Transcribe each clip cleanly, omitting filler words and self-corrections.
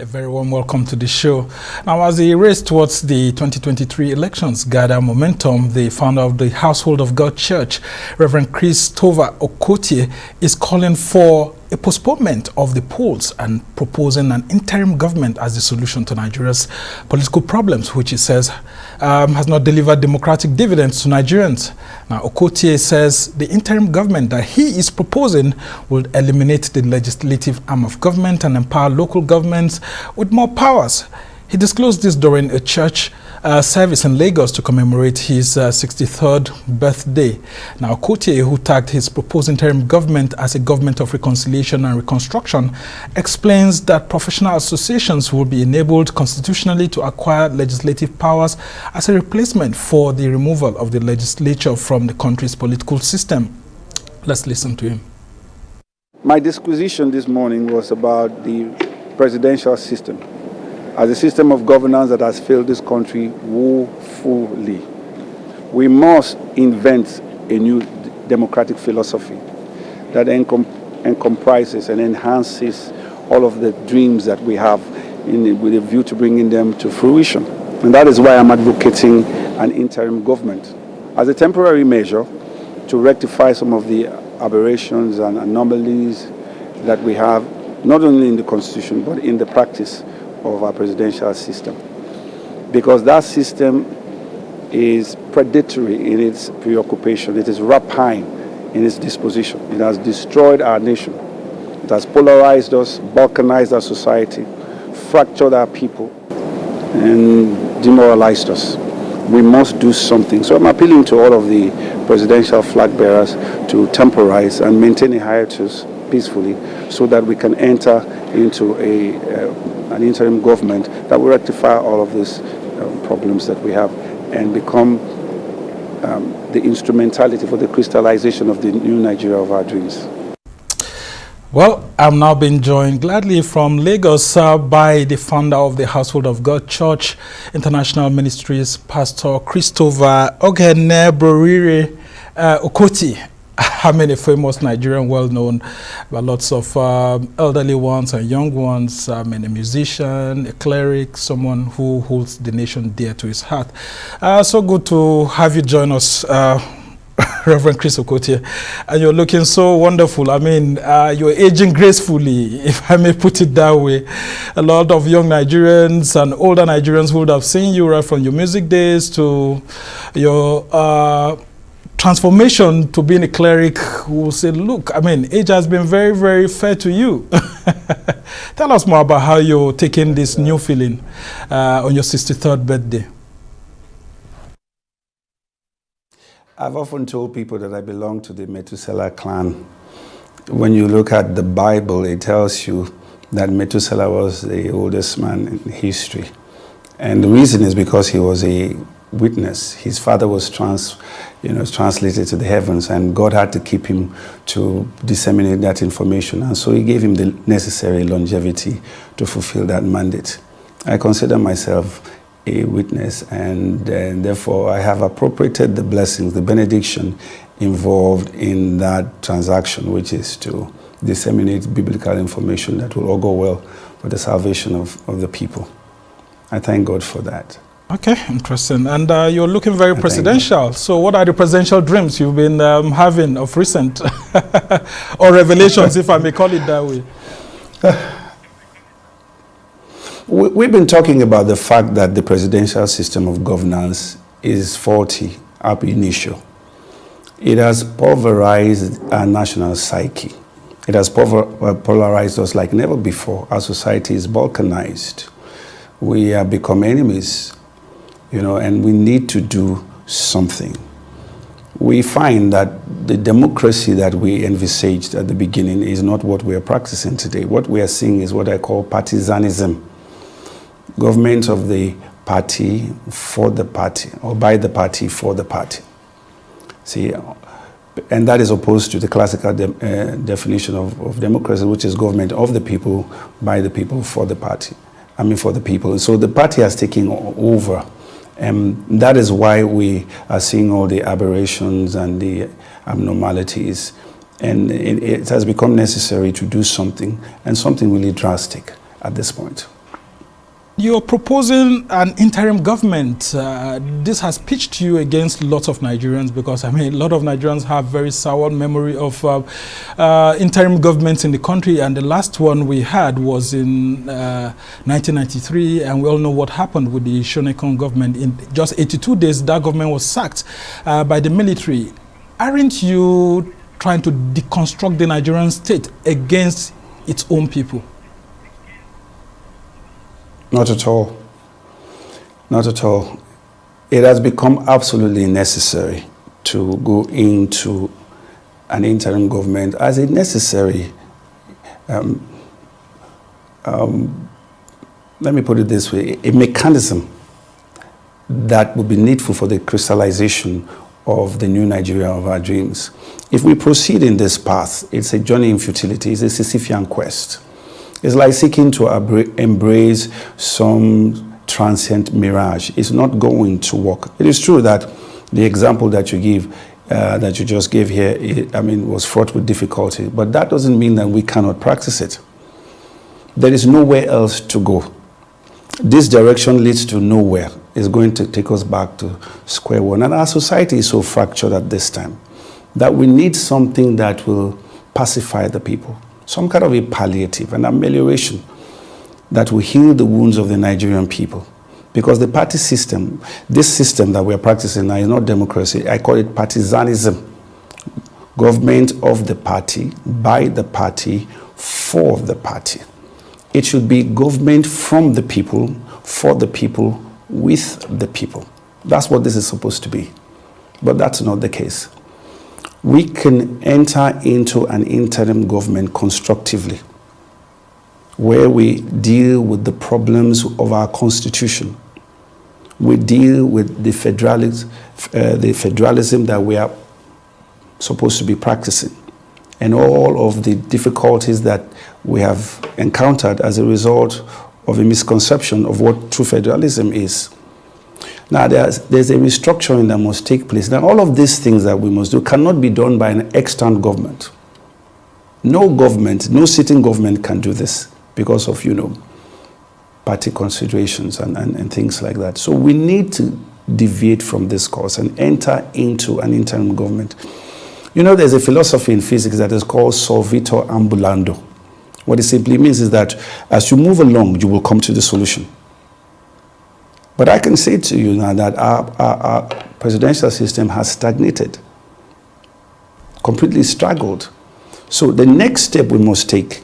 A very warm welcome to the show. Now, as the race towards the 2023 elections gather momentum, the founder of the Household of God Church, Reverend Christopher Okotie, is calling for a postponement of the polls and proposing an interim government as the solution to Nigeria's political problems, which he says has not delivered democratic dividends to Nigerians. Now, Okotie says the interim government that he is proposing will eliminate the legislative arm of government and empower local governments with more powers. He disclosed this during a church service in Lagos to commemorate his 63rd birthday. Now, Okotie, who tagged his proposed interim government as a government of reconciliation and reconstruction, explains that professional associations will be enabled constitutionally to acquire legislative powers as a replacement for the removal of the legislature from the country's political system. Let's listen to him. My disquisition this morning was about the presidential system as a system of governance that has failed this country woefully. We must invent a new democratic philosophy that comprises and enhances all of the dreams that we have with a view to bringing them to fruition. And that is why I'm advocating an interim government as a temporary measure to rectify some of the aberrations and anomalies that we have, not only in the Constitution, but in the practice of our presidential system. Because that system is predatory in its preoccupation. It is rapine in its disposition. It has destroyed our nation. It has polarized us, balkanized our society, fractured our people, and demoralized us. We must do something. So I'm appealing to all of the presidential flag bearers to temporize and maintain a hiatus peacefully so that we can enter into an interim government that will rectify all of these problems that we have and become the instrumentality for the crystallization of the new Nigeria of our dreams. Well, I'm now being joined gladly from Lagos by the founder of the Household of God Church International Ministries, Pastor Christopher Okotie. Okotie. I mean, a famous Nigerian, well-known, but lots of elderly ones and young ones. I mean, a musician, a cleric, someone who holds the nation dear to his heart. So good to have you join us, Reverend Chris Okotie. And you're looking so wonderful. I mean, you're aging gracefully, if I may put it that way. A lot of young Nigerians and older Nigerians who would have seen you right from your music days to your transformation to being a cleric who will say, look, I mean, age has been very, very fair to you. Tell us more about how you're taking this new feeling on your 63rd birthday. I've often told people that I belong to the Methuselah clan. When you look at the Bible, it tells you that Methuselah was the oldest man in history. And the reason is because he was a witness. His father was translated to the heavens, and God had to keep him to disseminate that information. And so he gave him the necessary longevity to fulfill that mandate. I consider myself a witness, and therefore I have appropriated the blessings, the benediction involved in that transaction, which is to disseminate biblical information that will all go well for the salvation of the people. I thank God for that. Okay, interesting. And you're looking very presidential. So what are the presidential dreams you've been having of recent? Or revelations, if I may call it that way? We've been talking about the fact that the presidential system of governance is faulty ab initio. It has pulverized our national psyche. It has polarized us like never before. Our society is balkanized. We have become enemies, and we need to do something. We find that the democracy that we envisaged at the beginning is not what we are practicing today. What we are seeing is what I call partisanism. Government of the party for the party, or by the party for the party. See, and that is opposed to the classical definition of democracy, which is government of the people, by the people, for the party. For the people. So the party has taken over. That is why we are seeing all the aberrations and the abnormalities. And it has become necessary to do something, and something really drastic at this point. You're proposing an interim government. This has pitched you against lots of Nigerians because, I mean, a lot of Nigerians have very sour memory of interim governments in the country. And the last one we had was in 1993. And we all know what happened with the Shonekan government. In just 82 days, that government was sacked by the military. Aren't you trying to deconstruct the Nigerian state against its own people? Not at all. Not at all. It has become absolutely necessary to go into an interim government as a necessary, let me put it this way, a mechanism that would be needful for the crystallization of the new Nigeria of our dreams. If we proceed in this path, it's a journey in futility, it's a Sisyphean quest. It's like seeking to embrace some transient mirage. It's not going to work. It is true that the example that you give, that you just gave here, was fraught with difficulty, but that doesn't mean that we cannot practice it. There is nowhere else to go. This direction leads to nowhere. It's going to take us back to square one. And our society is so fractured at this time that we need something that will pacify the people. Some kind of a palliative, an amelioration that will heal the wounds of the Nigerian people. Because the party system, this system that we're practicing now is not democracy. I call it partisanism. Government of the party, by the party, for the party. It should be government from the people, for the people, with the people. That's what this is supposed to be. But that's not the case. We can enter into an interim government constructively, where we deal with the problems of our constitution. We deal with the federalism that we are supposed to be practicing, and all of the difficulties that we have encountered as a result of a misconception of what true federalism is. Now, there's a restructuring that must take place. Now, all of these things that we must do cannot be done by an external government. No government, no sitting government can do this because of, party considerations and things like that. So we need to deviate from this course and enter into an interim government. There's a philosophy in physics that is called solvitur ambulando. What it simply means is that as you move along, you will come to the solution. But I can say to you now that our presidential system has stagnated, completely struggled. So the next step we must take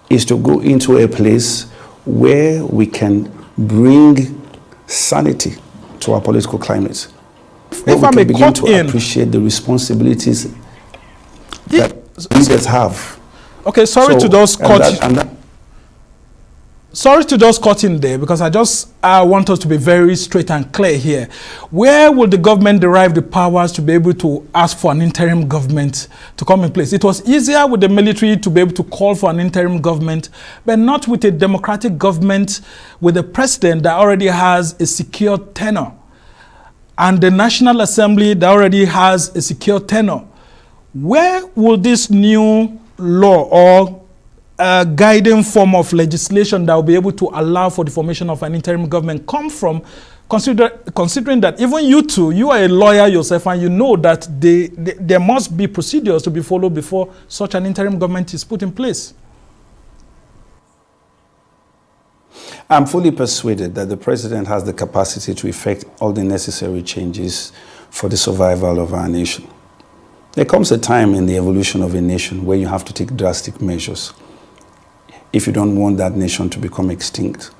is to go into a place where we can bring sanity to our political climate, where we can begin to appreciate the responsibilities that leaders have. Okay, sorry to just cut in there, because I want us to be very straight and clear here. Where will the government derive the powers to be able to ask for an interim government to come in place? It was easier with the military to be able to call for an interim government, but not with a democratic government with a president that already has a secure tenure and the National Assembly that already has a secure tenure. Where will this new law or guiding form of legislation that will be able to allow for the formation of an interim government come from, considering that even you are a lawyer yourself, and you know that there must be procedures to be followed before such an interim government is put in place? I'm fully persuaded that the president has the capacity to effect all the necessary changes for the survival of our nation. There comes a time in the evolution of a nation where you have to take drastic measures if you don't want that nation to become extinct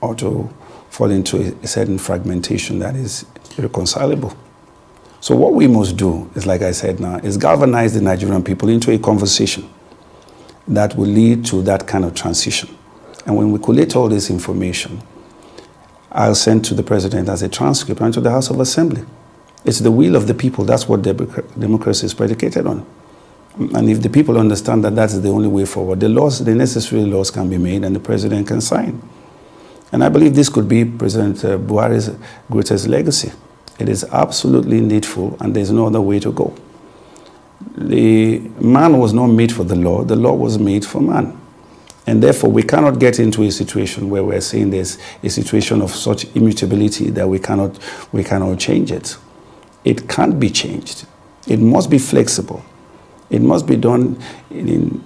or to fall into a certain fragmentation that is irreconcilable. So what we must do is, like I said now, is galvanize the Nigerian people into a conversation that will lead to that kind of transition. And when we collate all this information, I'll send to the president as a transcript and to the House of Assembly. It's the will of the people. That's what democracy is predicated on. And if the people understand that that's the only way forward, the necessary laws can be made and the president can sign. And I believe this could be President Buhari's greatest legacy. It is absolutely needful, and there's no other way to go. The man was not made for the law was made for man. And therefore, we cannot get into a situation where we're saying there's a situation of such immutability that we cannot change it. It can't be changed. It must be flexible. It must be done in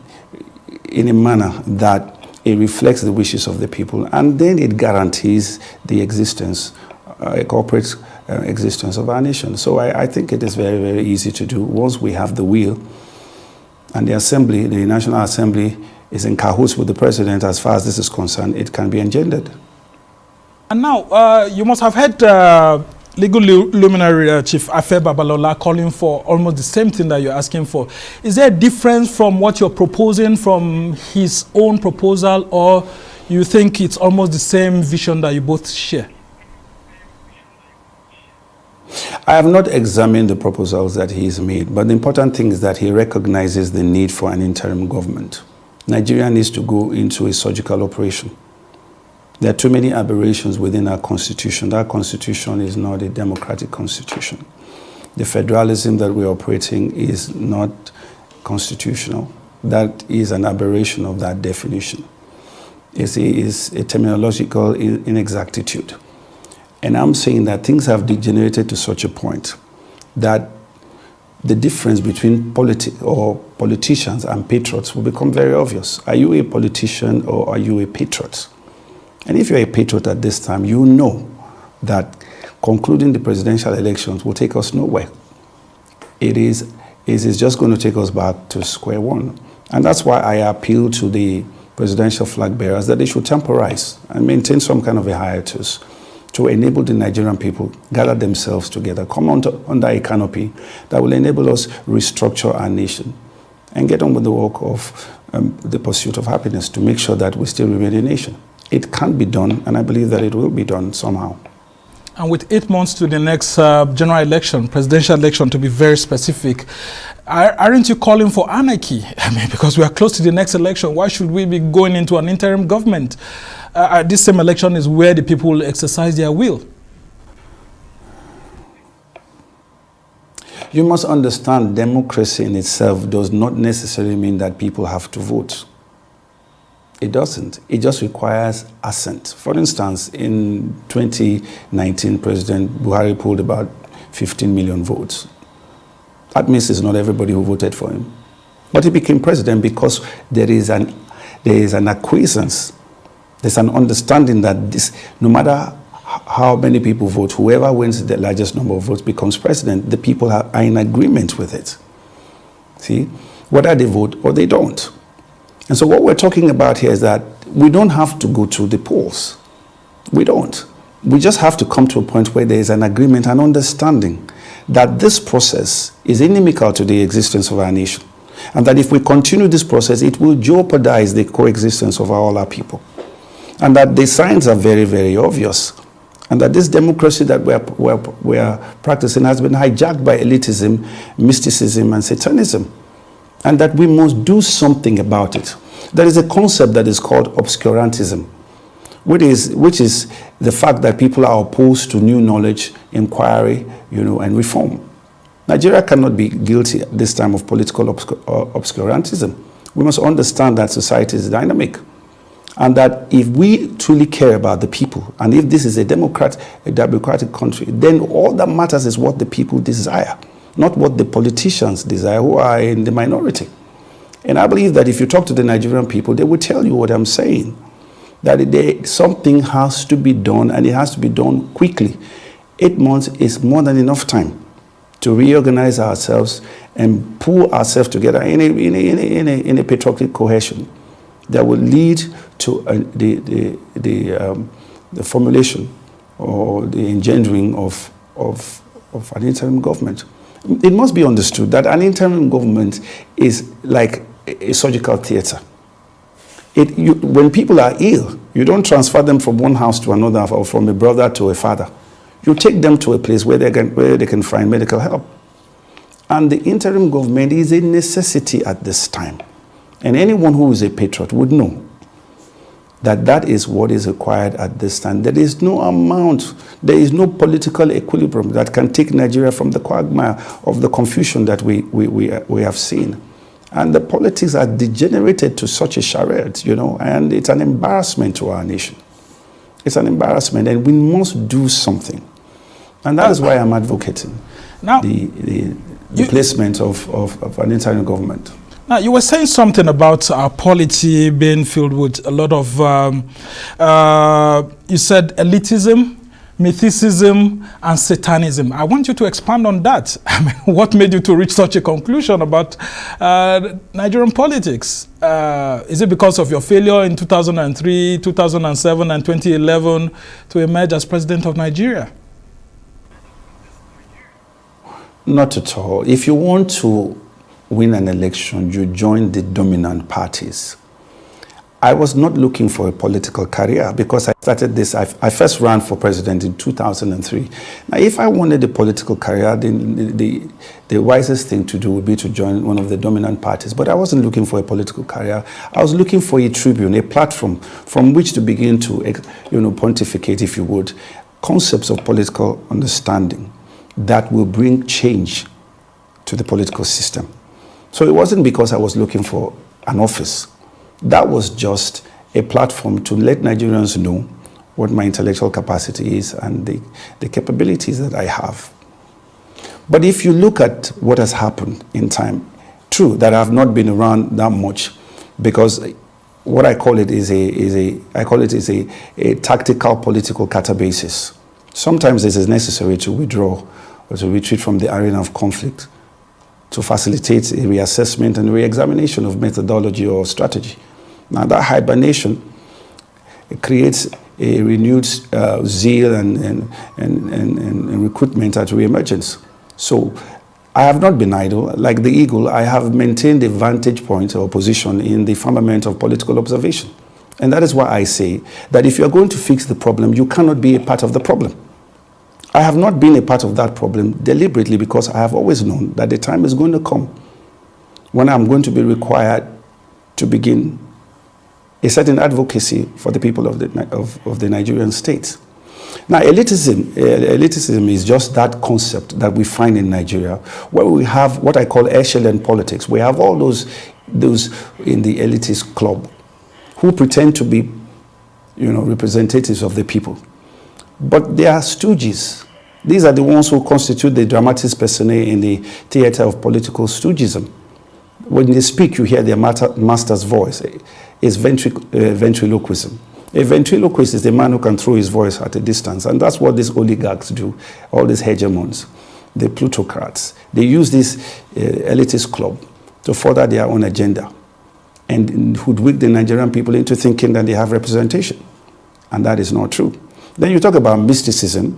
a manner that it reflects the wishes of the people, and then it guarantees the existence, a corporate existence of our nation. So I think it is very, very easy to do once we have the will, and the Assembly, the National Assembly, is in cahoots with the president as far as this is concerned. It can be engendered. And now, you must have heard legal luminary Chief Afe Babalola calling for almost the same thing that you're asking for. Is there a difference from what you're proposing from his own proposal, or you think it's almost the same vision that you both share? I have not examined the proposals that he's made, but the important thing is that he recognizes the need for an interim government. Nigeria needs to go into a surgical operation. There are too many aberrations within our constitution. That constitution is not a democratic constitution. The federalism that we're operating is not constitutional. That is an aberration of that definition. It's a terminological inexactitude. And I'm saying that things have degenerated to such a point that the difference between politicians and patriots will become very obvious. Are you a politician or are you a patriot? And if you're a patriot at this time, you know that concluding the presidential elections will take us nowhere. It is just going to take us back to square one. And that's why I appeal to the presidential flag bearers that they should temporize and maintain some kind of a hiatus to enable the Nigerian people gather themselves together, come under a canopy that will enable us restructure our nation and get on with the work of the pursuit of happiness to make sure that we still remain a nation. It can be done, and I believe that it will be done somehow. And with 8 months to the next general election, presidential election to be very specific, aren't you calling for anarchy? I mean, because we are close to the next election, why should we be going into an interim government? This same election is where the people exercise their will. You must understand, democracy in itself does not necessarily mean that people have to vote. It doesn't. It just requires assent. For instance, in 2019, President Buhari pulled about 15 million votes. That means it's not everybody who voted for him. But he became president because there is an acquiescence. There's an understanding that this, no matter how many people vote, whoever wins the largest number of votes becomes president. The people are in agreement with it. See, whether they vote or they don't. And so what we're talking about here is that we don't have to go to the polls. We don't. We just have to come to a point where there is an agreement and understanding that this process is inimical to the existence of our nation. And that if we continue this process, it will jeopardize the coexistence of all our people. And that the signs are very, very obvious. And that this democracy that we are practicing has been hijacked by elitism, mysticism, and satanism. And that we must do something about it. There is a concept that is called obscurantism, which is the fact that people are opposed to new knowledge, inquiry, and reform. Nigeria cannot be guilty at this time of political obscurantism. We must understand that society is dynamic, and that if we truly care about the people, and if this is a democratic country, then all that matters is what the people desire, not what the politicians desire, who are in the minority. And I believe that if you talk to the Nigerian people, they will tell you what I'm saying, that something has to be done, and it has to be done quickly. 8 months is more than enough time to reorganize ourselves and pull ourselves together in a patriotic cohesion that will lead to the formulation or the engendering of an interim government. It must be understood that an interim government is like a surgical theater. When people are ill, you don't transfer them from one house to another or from a brother to a father. You take them to a place where they can find medical help. And the interim government is a necessity at this time. And anyone who is a patriot would know that that is what is required at this time. There is no amount, there is no political equilibrium that can take Nigeria from the quagmire of the confusion that we have seen. And the politics are degenerated to such a charade, you know, and it's an embarrassment to our nation. It's an embarrassment, and we must do something. And that is why I'm advocating now, the placement of an interim government. Now, you were saying something about our polity being filled with a lot of, you said elitism, mythicism, and satanism. I want you to expand on that. I mean, what made you to reach such a conclusion about Nigerian politics? Is it because of your failure in 2003, 2007, and 2011 to emerge as president of Nigeria? Not at all. If you want to win an election, you join the dominant parties. I was not looking for a political career because I started this. I first ran for president in 2003. Now, if I wanted a political career, then the wisest thing to do would be to join one of the dominant parties. But I wasn't looking for a political career. I was looking for a tribune, a platform from which to begin to, you know, pontificate, if you would, concepts of political understanding that will bring change to the political system. So it wasn't because I was looking for an office. That was just a platform to let Nigerians know what my intellectual capacity is and the capabilities that I have. But if you look at what has happened in time, true that I have not been around that much, because what I call it is a tactical political catabasis. Sometimes it is necessary to withdraw or to retreat from the arena of conflict to facilitate a reassessment and re-examination of methodology or strategy. Now that hibernation creates a renewed zeal and recruitment at re-emergence. So I have not been idle. Like the eagle, I have maintained a vantage point or position in the firmament of political observation. And that is why I say that if you're going to fix the problem, you cannot be a part of the problem. I have not been a part of that problem deliberately because I have always known that the time is going to come when I'm going to be required to begin a certain advocacy for the people of the Nigerian state. Now, elitism is just that concept that we find in Nigeria, where we have what I call echelon politics. We have all those in the elitist club who pretend to be, you know, representatives of the people. But they are stooges. These are the ones who constitute the dramatis personae in the theater of political stoogism. When they speak, you hear their master's voice. It's ventriloquism. A ventriloquist is the man who can throw his voice at a distance. And that's what these oligarchs do, all these hegemons, the plutocrats. They use this elitist club to further their own agenda and hoodwink the Nigerian people into thinking that they have representation. And that is not true. Then you talk about mysticism,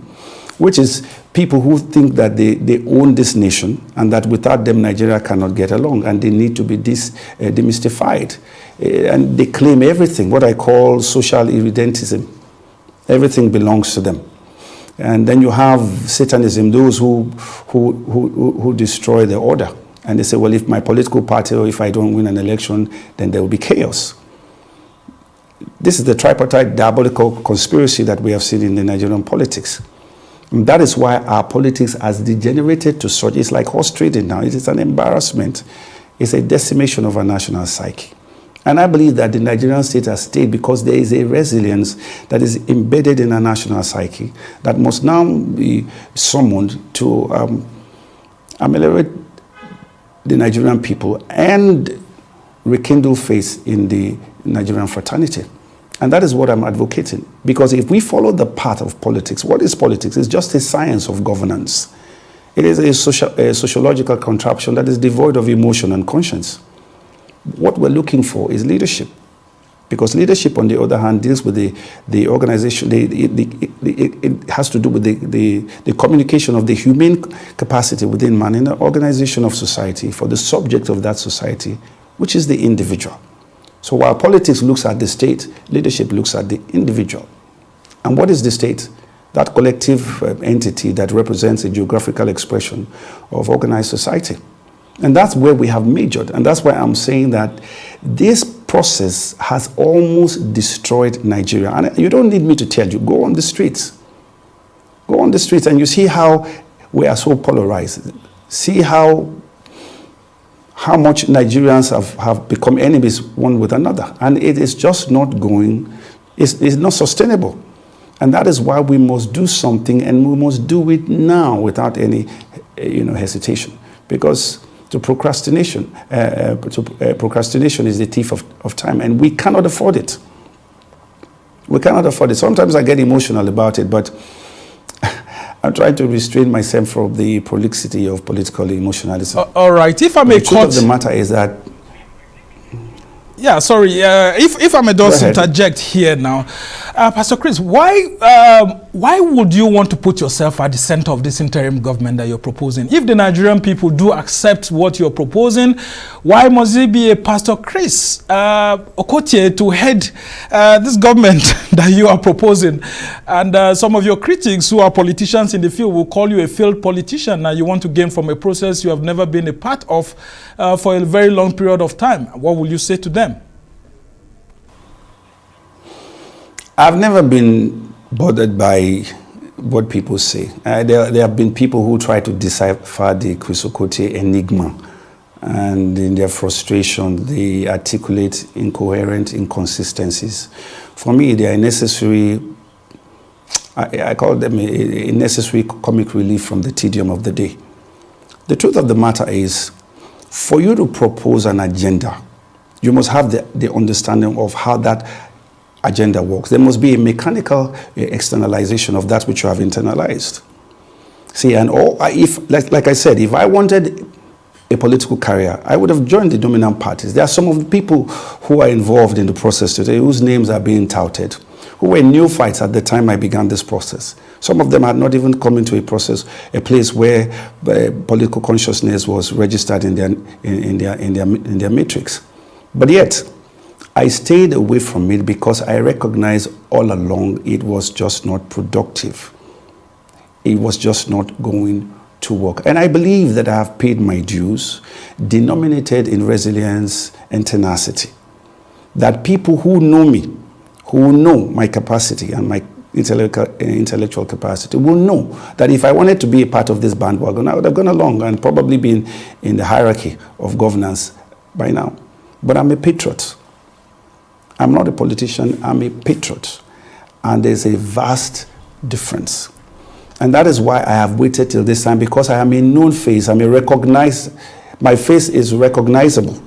which is people who think that they own this nation and that without them Nigeria cannot get along and they need to be demystified. And they claim everything, what I call social irredentism. Everything belongs to them. And then you have Satanism, those who destroy the order. And they say, well, if my political party or if I don't win an election, then there will be chaos. This is the tripartite diabolical conspiracy that we have seen in the Nigerian politics. And that is why our politics has degenerated to such. It's like horse trading now. It is an embarrassment. It's a decimation of our national psyche. And I believe that the Nigerian state has stayed because there is a resilience that is embedded in our national psyche that must now be summoned to ameliorate the Nigerian people and rekindle faith in the Nigerian fraternity. And that is what I'm advocating. Because if we follow the path of politics, what is politics? It's just a science of governance. It is a sociological contraption that is devoid of emotion and conscience. What we're looking for is leadership. Because leadership, on the other hand, deals with the organization. It has to do with the communication of the human capacity within man in the organization of society for the subject of that society, which is the individual. So while politics looks at the state, leadership looks at the individual. And what is the state? That collective entity that represents a geographical expression of organized society. And that's where we have majored. And that's why I'm saying that this process has almost destroyed Nigeria. And you don't need me to tell you, go on the streets. Go on the streets and you see how we are so polarized. See how how much Nigerians have become enemies one with another. And it is just not going, it's not sustainable. And that is why we must do something, and we must do it now without any hesitation. Because procrastination is the thief of time, and we cannot afford it. We cannot afford it. Sometimes I get emotional about it, but I'm trying to restrain myself from the prolixity of political emotionalism. All right, if I may the truth of the matter is that... Yeah, sorry. If I may just interject here now, Pastor Chris, why would you want to put yourself at the center of this interim government that you're proposing? If the Nigerian people do accept what you're proposing, why must it be a Pastor Chris Okotie to head this government that you are proposing? And some of your critics who are politicians in the field will call you a failed politician, and you want to gain from a process you have never been a part of for a very long period of time. What will you say to them? I've never been bothered by what people say. There have been people who try to decipher the Chris Okotie enigma, and in their frustration, they articulate incoherent inconsistencies. For me, they are necessary. I call them a necessary comic relief from the tedium of the day. The truth of the matter is, for you to propose an agenda, you must have the understanding of how that agenda works. There must be a mechanical externalization of that which you have internalized. See, and like I said, if I wanted a political career, I would have joined the dominant parties. There are some of the people who are involved in the process today whose names are being touted, who were neophytes at the time I began this process. Some of them had not even come into a place where political consciousness was registered in their matrix. But yet, I stayed away from it because I recognized all along it was just not productive. It was just not going to work. And I believe that I have paid my dues, denominated in resilience and tenacity. That people who know me, who know my capacity and my intellectual capacity, will know that if I wanted to be a part of this bandwagon, I would have gone along and probably been in the hierarchy of governance by now. But I'm a patriot. I'm not a politician, I'm a patriot. And there's a vast difference. And that is why I have waited till this time, because I am a known face. My face is recognizable.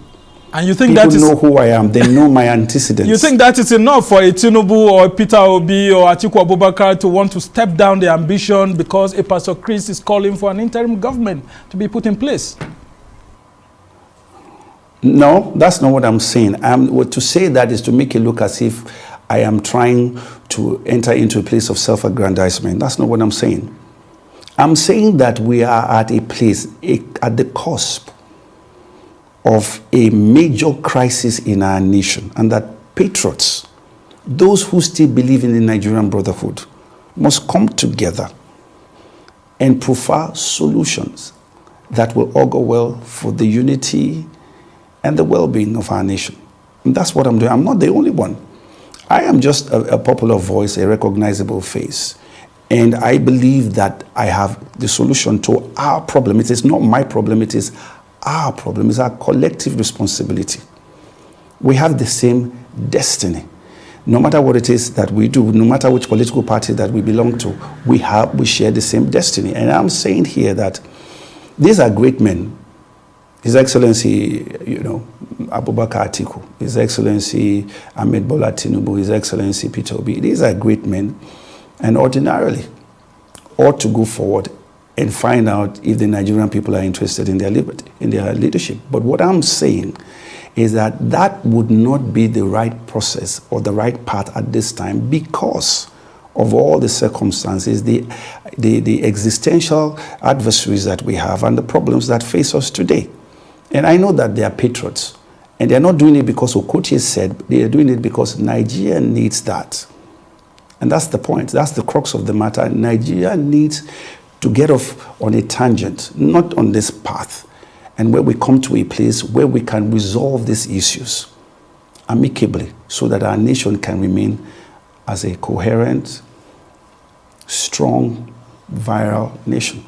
And you think people that is... know who I am. They know my antecedents. You think that is enough for a Tinubu or Peter Obi or Atiku Abubakar to want to step down their ambition because a Pastor Chris is calling for an interim government to be put in place? No, that's not what I'm saying. To say that is to make it look as if I am trying to enter into a place of self-aggrandizement. That's not what I'm saying. I'm saying that we are at a place, at the cusp of a major crisis in our nation, and that patriots, those who still believe in the Nigerian brotherhood, must come together and profile solutions that will augur well for the unity and the well-being of our nation. And that's what I'm doing. I'm not the only one. I am just a popular voice, a recognizable face. And I believe that I have the solution to our problem. It is not my problem, it is our problem. It's our collective responsibility. We have the same destiny. No matter what it is that we do, no matter which political party that we belong to, we share the same destiny. And I'm saying here that these are great men. His Excellency, Abubakar Atiku, His Excellency Ahmed Bola Tinubu, His Excellency Peter Obi. These are great men, and ordinarily ought to go forward and find out if the Nigerian people are interested in their liberty, in their leadership. But what I'm saying is that that would not be the right process or the right path at this time because of all the circumstances, the existential adversaries that we have and the problems that face us today. And I know that they are patriots. And they're not doing it because Okotie said, they are doing it because Nigeria needs that. And that's the point. That's the crux of the matter. Nigeria needs to get off on a tangent, not on this path, and where we come to a place where we can resolve these issues amicably so that our nation can remain as a coherent, strong, viral nation.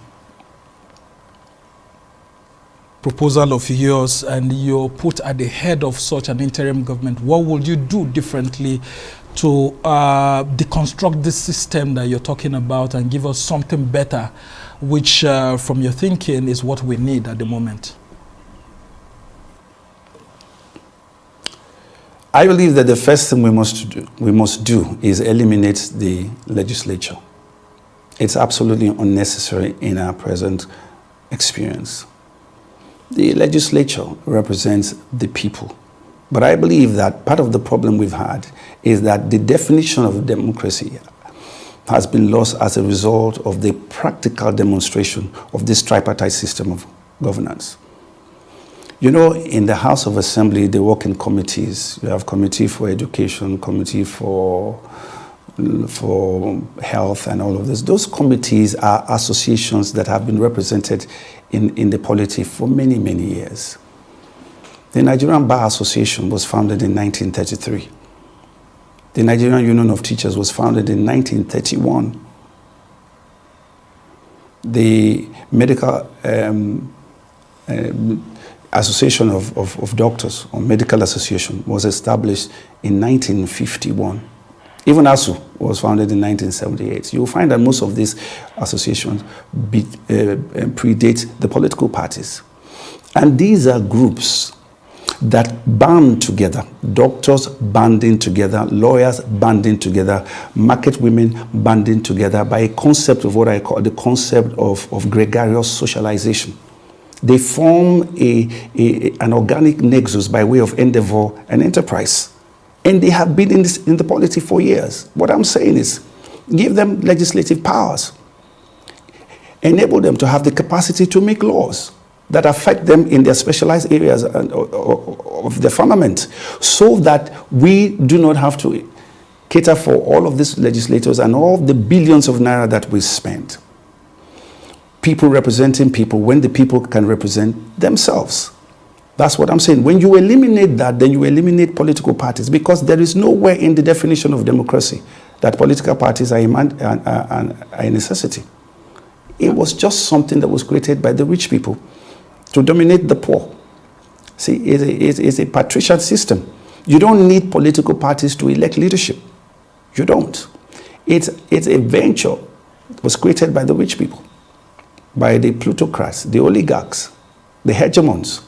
proposal of yours and you're put at the head of such an interim government, what would you do differently to deconstruct this system that you're talking about and give us something better, which from your thinking is what we need at the moment? I believe that the first thing we must do is eliminate the legislature. It's absolutely unnecessary in our present experience. The legislature represents the people. But I believe that part of the problem we've had is that the definition of democracy has been lost as a result of the practical demonstration of this tripartite system of governance. You know, in the House of Assembly, they work in committees. You have committee for education, committee for health and all of this. Those committees are associations that have been represented in the polity for many, many years. The Nigerian Bar Association was founded in 1933. The Nigerian Union of Teachers was founded in 1931. The Medical Association of Doctors, or Medical Association, was established in 1951. Even ASU was founded in 1978. You will find that most of these associations predate the political parties. And these are groups that band together, doctors banding together, lawyers banding together, market women banding together by a concept of what I call the concept of gregarious socialization. They form an organic nexus by way of endeavor and enterprise. And they have been in the polity for years. What I'm saying is, give them legislative powers. Enable them to have the capacity to make laws that affect them in their specialized areas of the firmament, so that we do not have to cater for all of these legislators and all the billions of naira that we spend. People representing people when the people can represent themselves. That's what I'm saying. When you eliminate that, then you eliminate political parties, because there is nowhere in the definition of democracy that political parties are a necessity. It was just something that was created by the rich people to dominate the poor. See, it's a patrician system. You don't need political parties to elect leadership. You don't. It's a venture that was created by the rich people, by the plutocrats, the oligarchs, the hegemons.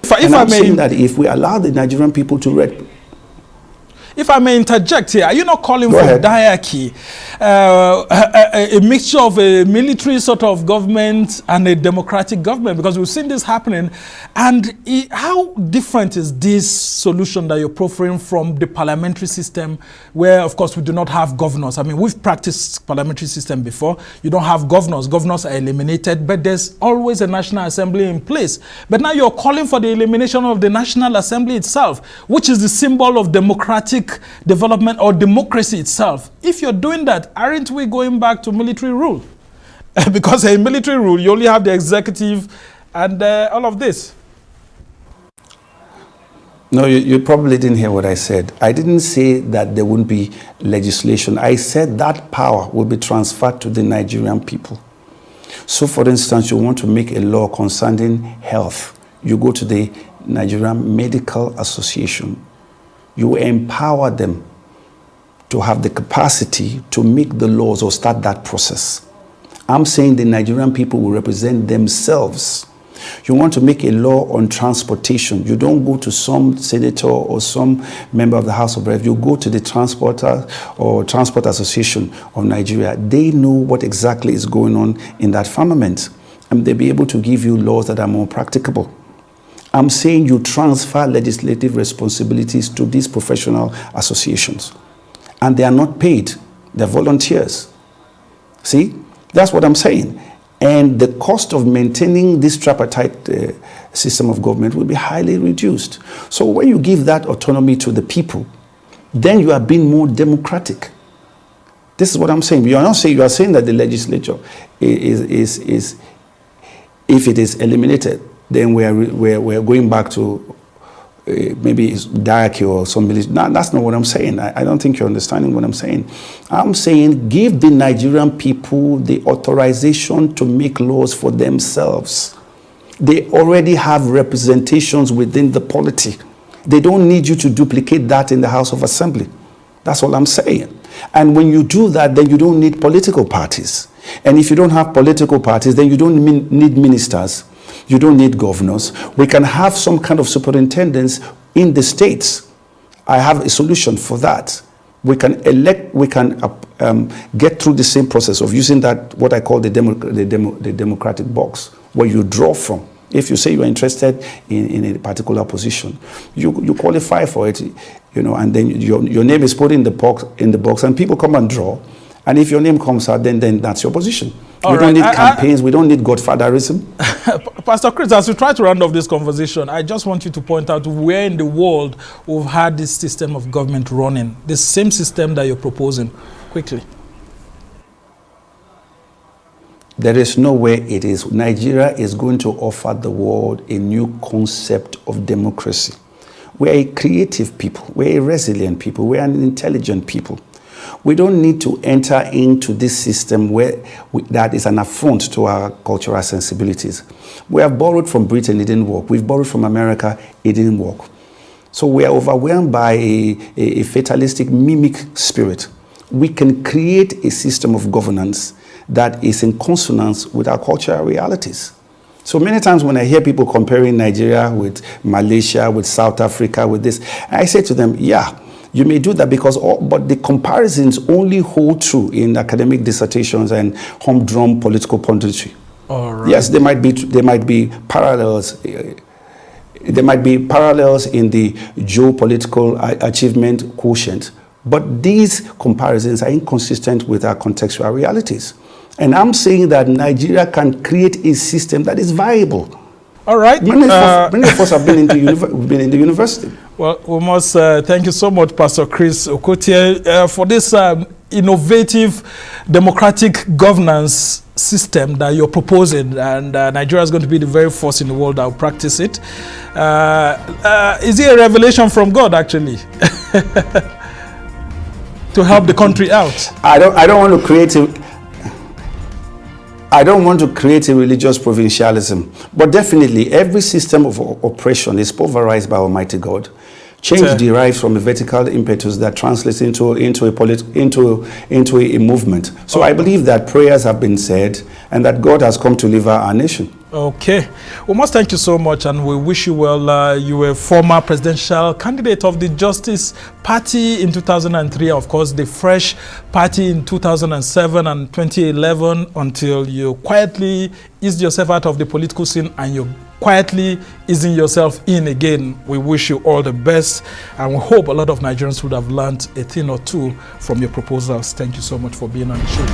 I'm saying that if we allow the Nigerian people to if I may interject here, are you not calling for diarchy, a mixture of a military sort of government and a democratic government? Because we've seen this happening. And how different is this solution that you're proffering from the parliamentary system, where, of course, we do not have governors? I mean, we've practiced parliamentary system before. You don't have governors. Governors are eliminated, but there's always a National Assembly in place. But now you're calling for the elimination of the National Assembly itself, which is the symbol of democratic development or democracy itself. If you're doing that, aren't we going back to military rule? Because in military rule, you only have the executive and all of this. No, you probably didn't hear what I said. I didn't say that there wouldn't be legislation. I said that power will be transferred to the Nigerian people. So, for instance, you want to make a law concerning health. You go to the Nigerian Medical Association. You empower them to have the capacity to make the laws or start that process. I'm saying the Nigerian people will represent themselves. You want to make a law on transportation. You don't go to some senator or some member of the House of Reps. You go to the Transporter or Transport Association of Nigeria. They know what exactly is going on in that firmament, and they'll be able to give you laws that are more practicable. I'm saying you transfer legislative responsibilities to these professional associations. And they are not paid. They're volunteers. See? That's what I'm saying. And the cost of maintaining this tripartite system of government will be highly reduced. So when you give that autonomy to the people, then you are being more democratic. This is what I'm saying. You are not saying, you are saying that the legislature is if it is eliminated, then we're going back to maybe it's diarchy or some military. No, that's not what I'm saying. I don't think you're understanding what I'm saying. I'm saying give the Nigerian people the authorization to make laws for themselves. They already have representations within the polity. They don't need you to duplicate that in the House of Assembly. That's all I'm saying. And when you do that, then you don't need political parties. And if you don't have political parties, then you don't need ministers. You don't need governors. We can have some kind of superintendents in the states. I have a solution for that. We can elect, we can get through the same process of using that, what I call the democratic box, where you draw from. If you say you are interested in a particular position, you qualify for it, you know, and then your name is put in the box, and people come and draw. And if your name comes out, then that's your position. We don't need campaigns. We don't need godfatherism. Pastor Chris, as we try to round off this conversation, I just want you to point out where in the world we've had this system of government running, the same system that you're proposing, quickly. There is no way it is. Nigeria is going to offer the world a new concept of democracy. We're a creative people. We're a resilient people. We're an intelligent people. We don't need to enter into this system that is an affront to our cultural sensibilities. We have borrowed from Britain, it didn't work. We've borrowed from America, it didn't work. So we are overwhelmed by a fatalistic mimic spirit. We can create a system of governance that is in consonance with our cultural realities. So many times when I hear people comparing Nigeria with Malaysia, with South Africa, with this, I say to them, yeah, you may do that but the comparisons only hold true in academic dissertations and humdrum political punditry. All right. Yes, there might be parallels. There might be parallels in the geopolitical achievement quotient, but these comparisons are inconsistent with our contextual realities. And I'm saying that Nigeria can create a system that is viable. All right. Many of us have been in the university. Well, we must thank you so much, Pastor Chris Okotie, for this innovative democratic governance system that you're proposing, and Nigeria is going to be the very first in the world that will practice it. Is it a revelation from God, actually, to help the country out? I don't want to create a religious provincialism, but definitely every system of oppression is pulverized by Almighty God. Change derives from a vertical impetus that translates into a movement. So I believe that prayers have been said and that God has come to deliver our nation. Okay. We must thank you so much, and we wish you well. You were former presidential candidate of the Justice Party in 2003, of course, the Fresh Party in 2007 and 2011, until you quietly eased yourself out of the political scene and you're quietly easing yourself in again. We wish you all the best, and we hope a lot of Nigerians would have learned a thing or two from your proposals. Thank you so much for being on the show.